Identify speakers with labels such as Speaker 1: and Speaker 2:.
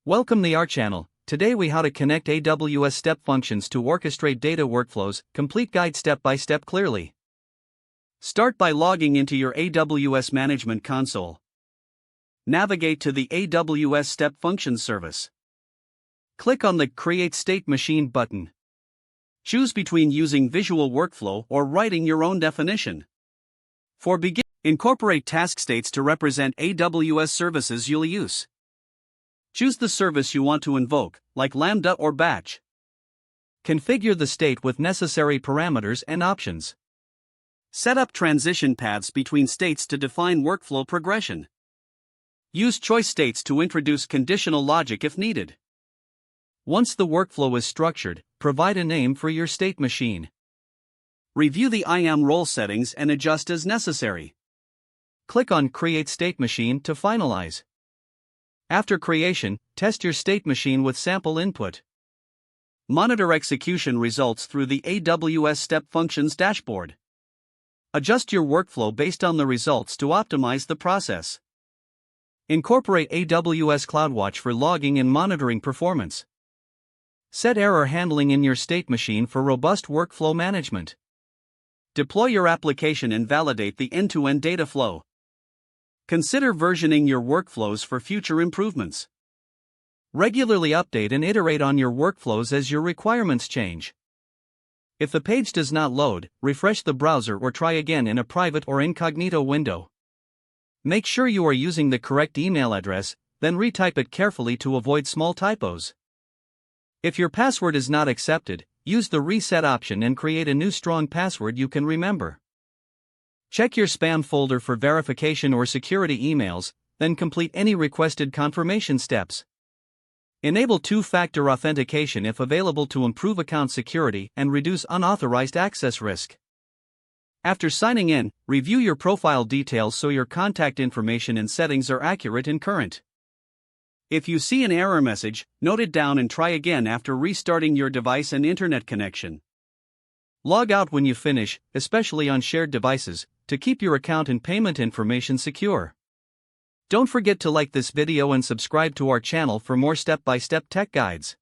Speaker 1: Welcome to our channel. Today we how to connect AWS Step Functions to orchestrate data workflows, complete guide step by step clearly. Start by logging into your AWS Management Console. Navigate to the AWS Step Functions service. Click on the Create State Machine button. Choose between using Visual Workflow or writing your own definition. For begin, incorporate task states to represent AWS services you'll use. Choose the service you want to invoke, like Lambda or Batch. Configure the state with necessary parameters and options. Set up transition paths between states to define workflow progression. Use choice states to introduce conditional logic if needed. Once the workflow is structured, provide a name for your state machine. Review the IAM role settings and adjust as necessary. Click on Create State Machine to finalize. After creation, test your state machine with sample input. Monitor execution results through the AWS Step Functions dashboard. Adjust your workflow based on the results to optimize the process. Incorporate AWS CloudWatch for logging and monitoring performance. Set error handling in your state machine for robust workflow management. Deploy your application and validate the end-to-end data flow. Consider versioning your workflows for future improvements. Regularly update and iterate on your workflows as your requirements change. If the page does not load, refresh the browser or try again in a private or incognito window. Make sure you are using the correct email address, then retype it carefully to avoid small typos. If your password is not accepted, use the reset option and create a new strong password you can remember. Check your spam folder for verification or security emails, then complete any requested confirmation steps. Enable two-factor authentication if available to improve account security and reduce unauthorized access risk. After signing in, review your profile details so your contact information and settings are accurate and current. If you see an error message, note it down and try again after restarting your device and internet connection. Log out when you finish, especially on shared devices, to keep your account and payment information secure. Don't forget to like this video and subscribe to our channel for more step-by-step tech guides.